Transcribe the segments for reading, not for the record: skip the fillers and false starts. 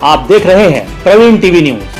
आप देख रहे हैं प्रवीण टीवी न्यूज।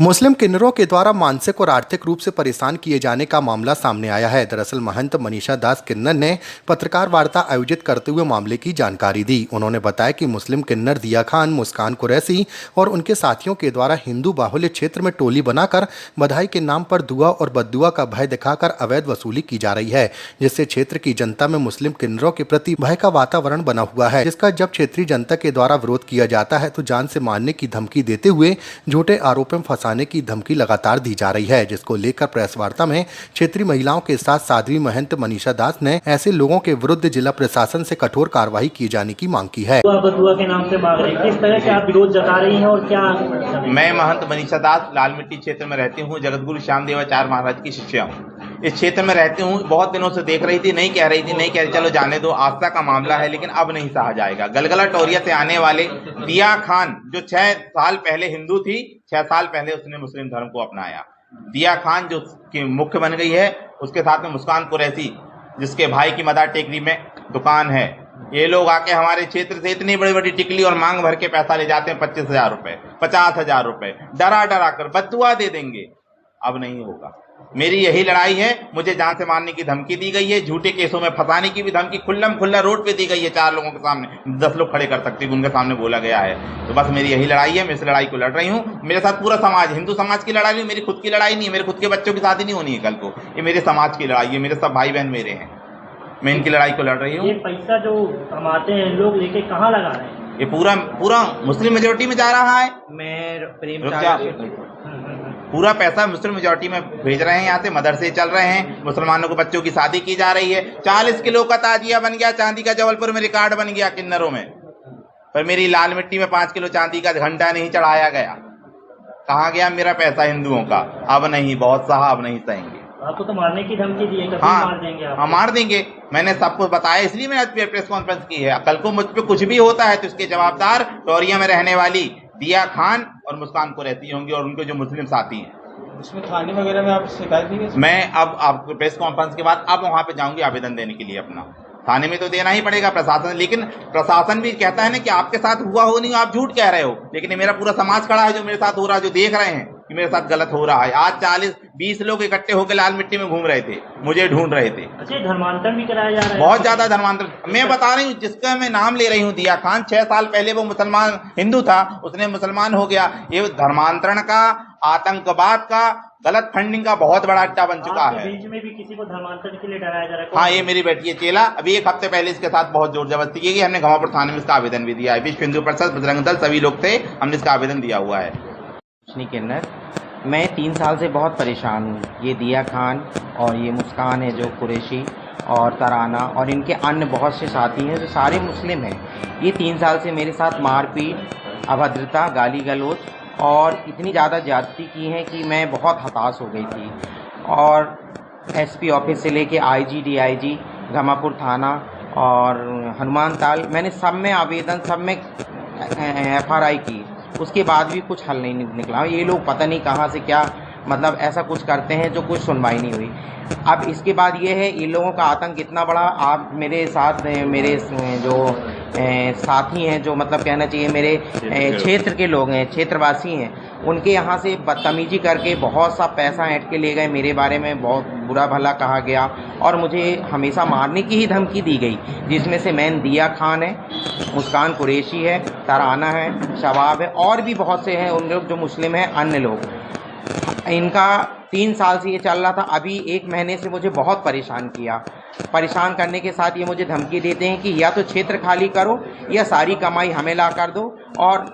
मुस्लिम किन्नरों के द्वारा मानसिक और आर्थिक रूप से परेशान किए जाने का मामला सामने आया है। दरअसल महंत मनीषा दास किन्नर ने पत्रकार वार्ता आयोजित करते हुए मामले की जानकारी दी। उन्होंने बताया कि मुस्लिम किन्नर दिया खान, मुस्कान कुरैशी और उनके साथियों के द्वारा हिंदू बाहुल्य क्षेत्र में टोली बनाकर बधाई के नाम पर दुआ और बद्दुआ का भय दिखाकर अवैध वसूली की जा रही है, जिससे क्षेत्र की जनता में मुस्लिम किन्नरों के प्रति भय का वातावरण बना हुआ है, जिसका जब क्षेत्रीय जनता के द्वारा विरोध किया जाता है तो जान से मारने की धमकी देते हुए झूठे आरोपों में फंसाने की धमकी लगातार दी जा रही है, जिसको लेकर प्रेस वार्ता में क्षेत्रीय महिलाओं के साथ साध्वी महंत मनीषा दास ने ऐसे लोगों के विरुद्ध जिला प्रशासन से कठोर कार्रवाई किए जाने की मांग की है। बदुआ के नाम से मांग रही है, किस तरह से आप विरोध जता रही हैं और क्या? मैं महंत मनीषा दास लाल मिट्टी क्षेत्र में रहती हूँ। जगतगुरु श्यामदेवाचार्य महाराज की शिष्या हूँ। इस क्षेत्र में रहती हूँ। बहुत दिनों से देख रही थी, नहीं कह रही, चलो जाने दो, आस्था का मामला है, लेकिन अब नहीं सहा जाएगा। गलगला टोरिया से आने वाले दिया खान, जो 6 साल पहले हिंदू थी, 6 साल पहले उसने मुस्लिम धर्म को अपनाया। दिया खान जो कि मुख्य बन गई है, उसके साथ में मुस्कान कुरैशी, जिसके भाई की मदार टेकरी में दुकान है। ये लोग आके हमारे क्षेत्र से इतनी बड़ी बड़ी टिकली और मांग भर के पैसा ले जाते हैं, 25,000 रुपए, 50,000 रुपए, डरा डरा कर बद्दुआ दे देंगे। अब नहीं होगा। मेरी यही लड़ाई है। मुझे जान से मारने की धमकी दी गई है, झूठे केसों में फंसाने की भी धमकी खुल्लम खुल्ला रोड पे दी गई है। 4 लोगों के सामने 10 लोग खड़े कर सकते हैं, उनके सामने बोला गया है। तो बस मेरी यही लड़ाई है। मैं इस लड़ाई को लड़ रही हूँ। मेरे साथ पूरा समाज, हिंदू समाज की लड़ाई नहीं, मेरी खुद की लड़ाई नहीं है। मेरे खुद के बच्चों की शादी नहीं होनी है कल को। ये मेरे समाज की लड़ाई है। मेरे सब भाई बहन मेरे हैं। मैं इनकी लड़ाई को लड़ रही हूँ। ये पैसा जो कमाते हैं लोग लेके कहाँ लगा रहे हैं? ये पूरा मुस्लिम मेजोरिटी में जा रहा है। पूरा पैसा मुस्लिम मेजोरिटी में भेज रहे हैं। यहाँ से मदरसे चल रहे हैं, मुसलमानों को बच्चों की शादी की जा रही है। 40 किलो का ताजिया बन गया चांदी का, जबलपुर में रिकॉर्ड बन गया किन्नरों में। पर मेरी लाल मिट्टी में 5 किलो चांदी का घंटा नहीं चढ़ाया गया। कहाँ गया मेरा पैसा हिंदुओं का? अब नहीं, बहुत सहा, अब नहीं सहेंगे। आपको तो मारने की धमकी दी है। हाँ, मार देंगे आप? हाँ, मार देंगे। मैंने सबको बताया, इसलिए मैंने प्रेस कॉन्फ्रेंस की है। कल को मुझ पे कुछ भी होता है तो इसके जवाबदार टोरिया में रहने वाली दिया खान और मुस्कान कुरैशी होंगे और उनके जो मुस्लिम साथी हैं। इसमें थाने वगैरह में आप शिकायत दी? मैं अब आपको प्रेस कॉन्फ्रेंस के बाद अब वहां पे जाऊंगी आवेदन देने के लिए अपना। थाने में तो देना ही पड़ेगा प्रशासन, लेकिन प्रशासन भी कहता है ना कि आपके साथ हुआ हो नहीं, आप झूठ कह रहे हो। लेकिन ये मेरा पूरा समाज खड़ा है जो मेरे साथ हो रहा है, जो देख रहे हैं कि मेरे साथ गलत हो रहा है। आज 40-20 लोग इकट्ठे होकर लाल मिट्टी में घूम रहे थे, मुझे ढूंढ रहे थे। अच्छा, धर्मांतरण भी कराया जा रहा है? बहुत ज्यादा धर्मांतरण। मैं बता रही हूँ, जिसका मैं नाम ले रही हूँ, दिया खान, 6 साल पहले वो मुसलमान हिंदू था, उसने मुसलमान हो गया। ये धर्मांतरण का, आतंकवाद का, गलत फंडिंग का बहुत बड़ा अड्डा बन चुका है। बीच में भी किसी को धर्मांतरण के लिए डराया जा रहा है? हाँ, ये मेरी बेटी है चेला। अभी 1 हफ्ते पहले इसके साथ बहुत जोर जबरदस्ती की गई। हमने घमापुर थाने में इसका आवेदन भी दिया है। विश्व हिंदू परिषद, बजरंग दल, सभी लोग थे, हमने इसका आवेदन दिया हुआ है। किन्नर, मैं 3 साल से बहुत परेशान हूँ। ये दिया खान और ये मुस्कान है जो कुरैशी और तराना और इनके अन्य बहुत से साथी हैं जो सारे मुस्लिम हैं। ये 3 साल से मेरे साथ मारपीट, अभद्रता, गाली गलौज और इतनी ज़्यादा ज्यादती की है कि मैं बहुत हताश हो गई थी। और एसपी ऑफिस से लेके आईजी, डीआईजी, घमापुर थाना और हनुमान ताल, मैंने सब में आवेदन, सब में FRI की। उसके बाद भी कुछ हल नहीं निकला। ये लोग पता नहीं कहाँ से क्या मतलब ऐसा कुछ करते हैं जो कुछ सुनवाई नहीं हुई। अब इसके बाद ये है, इन लोगों का आतंक इतना बड़ा। आप मेरे साथ, मेरे जो साथी हैं, जो मतलब कहना चाहिए मेरे क्षेत्र के लोग हैं, क्षेत्रवासी हैं, उनके यहाँ से बदतमीजी करके बहुत सा पैसा ऐंठ के ले गए। मेरे बारे में बहुत बुरा भला कहा गया और मुझे हमेशा मारने की ही धमकी दी गई, जिसमें से मैन दिया खान है, मुस्कान कुरैशी है, तराना है, शबाब है और भी बहुत से हैं उन लोग जो मुस्लिम हैं, अन्य लोग। इनका 3 साल से ये चल रहा था। अभी 1 महीने से मुझे बहुत परेशान किया। परेशान करने के साथ ये मुझे धमकी देते हैं कि या तो क्षेत्र खाली करो या सारी कमाई हमें ला कर दो और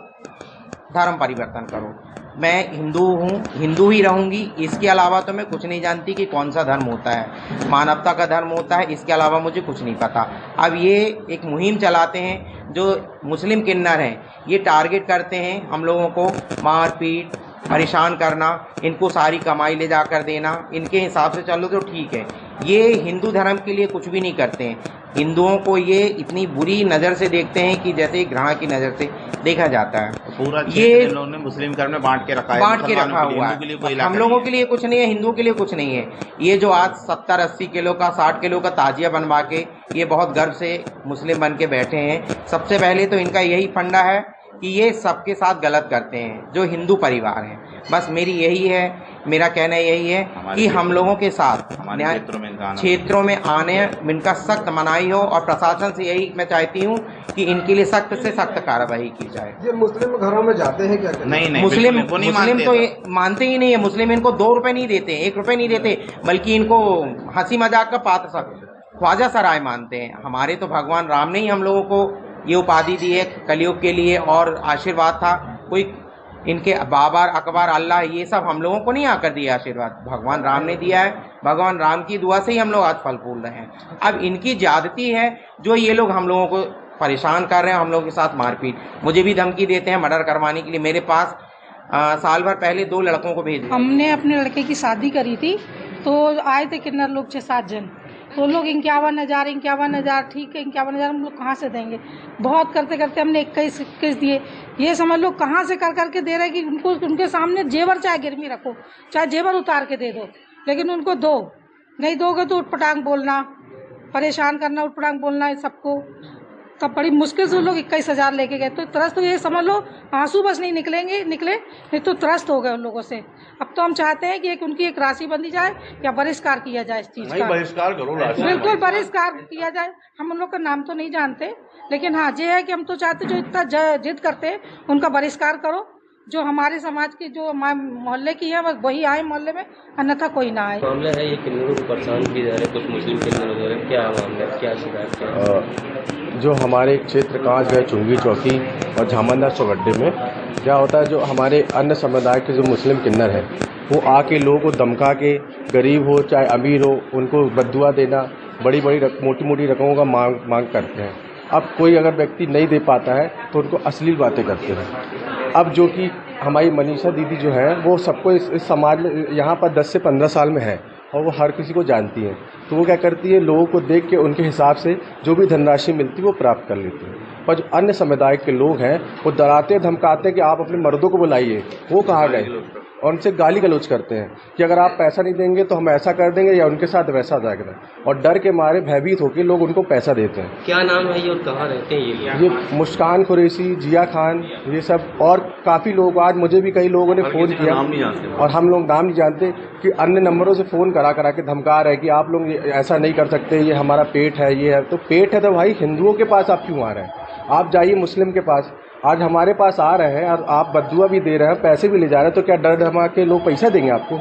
धर्म परिवर्तन करो। मैं हिंदू हूँ, हिंदू ही रहूँगी। इसके अलावा तो मैं कुछ नहीं जानती कि कौन सा धर्म होता है। मानवता का धर्म होता है, इसके अलावा मुझे कुछ नहीं पता। अब ये एक मुहिम चलाते हैं, जो मुस्लिम किन्नर हैं, ये टारगेट करते हैं हम लोगों को, मारपीट, परेशान करना, इनको सारी कमाई ले जाकर देना, इनके हिसाब से चलो तो ठीक है। ये हिंदू धर्म के लिए कुछ भी नहीं करते हैं। हिंदुओं को ये इतनी बुरी नज़र से देखते हैं कि जैसे घृणा की नज़र से देखा जाता है। पूरा ये इन लोगों ने मुस्लिम धर्म में बांट के रखा है, बांट के रखा मुसलमानों के लिए, हुआ हिंदू के लिए कोई है। इलाका हम लोगों नहीं के लिए कुछ नहीं है, हिंदुओं के लिए कुछ नहीं है। ये जो आज 70-80 किलो का 60 किलो का ताजिया बनवा के ये बहुत गर्व से मुस्लिम बन के बैठे हैं। सबसे पहले तो इनका यही फंडा है कि ये सबके साथ गलत करते हैं जो हिंदू परिवार हैं। बस मेरी यही है, मेरा कहना यही है कि हम लोगों के साथ क्षेत्रों में आने इनका सख्त मनाही हो, और प्रशासन से यही मैं चाहती हूँ कि इनके लिए सख्त से सख्त कार्रवाई की जाए। ये मुस्लिम घरों में जाते हैं क्या? नहीं, मुस्लिम वो नहीं मुस्लिम मानते तो ये मानते ही नहीं है। मुस्लिम इनको 2 रुपए नहीं देते, 1 रुपए नहीं देते, बल्कि इनको हंसी मजाक का पात्र सब ख्वाजा सराय मानते हैं। हमारे तो भगवान राम ने ही हम लोगों को ये उपाधि दी है कलयुग के लिए, और आशीर्वाद था। कोई इनके बाबर अकबर अल्लाह ये सब हम लोगों को नहीं आकर दिया आशीर्वाद, भगवान राम ने दिया है। भगवान राम की दुआ से ही हम लोग आज फल फूल रहे हैं। अब इनकी ज्यादती है जो ये लोग हम लोगों को परेशान कर रहे हैं, हम लोगों के साथ मारपीट, मुझे भी धमकी देते हैं मर्डर करवाने के लिए। मेरे पास साल भर पहले 2 लड़कों को भेज दिया। हमने अपने लड़के की शादी करी थी तो आए थे किन्नर लोग 6-7 जन, तो लोग 51,000 ठीक है, 51,000 हम लोग कहाँ से देंगे। बहुत करते करते हमने 21 दिए। ये समझ लो कहाँ से कर करके दे रहे कि उनको उनके सामने जेवर चाहे गिरवी रखो, चाहे जेवर उतार के दे दो, लेकिन उनको दो। नहीं दोगे तो उठपटांग बोलना, परेशान करना, उठपटांग बोलना सबको। तब बड़ी मुश्किल से लोग 21,000 लेके गए। तो त्रस्त तो ये समझ लो आंसू बस नहीं निकले, नहीं तो त्रस्त हो गए उन लोगों से। अब तो हम चाहते हैं कि उनकी एक राशि बंदी जाए या बहिष्कार किया जाए इस चीज का। बहिष्कार करो, बिल्कुल बहिष्कार किया जाए। हम उन लोग का नाम तो नहीं जानते, लेकिन हाँ ये है कि हम तो चाहते जो इतना जिद करते हैं उनका बहिष्कार करो। जो हमारे समाज की जो मोहल्ले की है बस वही आए मोहल्ले में, अन्यथा कोई ना आए। मामला है ये किन्नरों को परेशान किए जा रहे हैं, कुछ मुस्लिम किन्नर वगैरह, क्या मामला है, क्या शिकायत क्या? जो हमारे क्षेत्र कांच गए चुंगी चौकी और झामनदार चौगड्डे में क्या होता है, जो हमारे अन्य समुदाय के जो मुस्लिम किन्नर हैं वो आके लोगों को धमका के, गरीब हो चाहे अमीर हो, उनको बद्दुआ देना, बड़ी मोटी मोटी रकमों का मांग करते हैं। अब कोई अगर व्यक्ति नहीं दे पाता है तो उनको अश्लील बातें करते हैं। अब जो कि हमारी मनीषा दीदी जो है वो सबको इस समाज में यहाँ पर 10 से 15 साल में है और वो हर किसी को जानती है। तो वो क्या करती है, लोगों को देख के उनके हिसाब से जो भी धनराशि मिलती है वो प्राप्त कर लेती है। पर जो अन्य समुदाय के लोग हैं वो डराते धमकाते कि आप अपने मर्दों को बुलाइए, वो कहाँ गए, और उनसे गाली गलौज करते हैं कि अगर आप पैसा नहीं देंगे तो हम ऐसा कर देंगे या उनके साथ वैसा जाएगा। और डर के मारे भयभीत होकर लोग उनको पैसा देते हैं। क्या नाम है ये और कहाँ रहते हैं ये मुस्कान कुरैशी, जिया खान, ये सब और काफ़ी लोग। आज मुझे भी कई लोगों ने फ़ोन किया और हम लोग नाम नहीं जानते कि अन्य नंबरों से फ़ोन करा के धमका रहे कि आप लोग ऐसा नहीं कर सकते, ये हमारा पेट है, ये है। तो पेट है तो भाई हिंदुओं के पास आप क्यों आ रहे हैं? आप जाइए मुस्लिम के पास। आज हमारे पास आ रहे हैं और आप बद्दुआ भी दे रहे हैं, पैसे भी ले जा रहे हैं, तो क्या डर धमा के लोग पैसा देंगे आपको,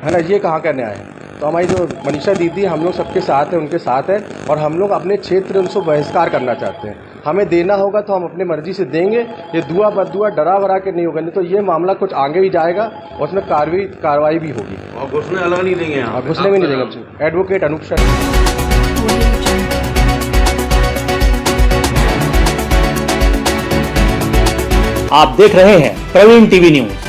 है ना? ये कहाँ करने आए हैं? तो हमारी जो मनीषा दीदी, हम लोग सबके साथ हैं, उनके साथ हैं, और हम लोग अपने क्षेत्र उनको बहिष्कार करना चाहते हैं। हमें देना होगा तो हम अपनी मर्जी से देंगे, ये दुआ बद्दुआ डरा वरा के नहीं होगा, नहीं तो ये मामला कुछ आगे भी जाएगा और उसमें कार्रवाई भी होगी। और घुसने अलग नहीं देंगे, घुसने भी नहीं देंगे। एडवोकेट अनूप शर्मा। आप देख रहे हैं प्रवीण टीवी न्यूज।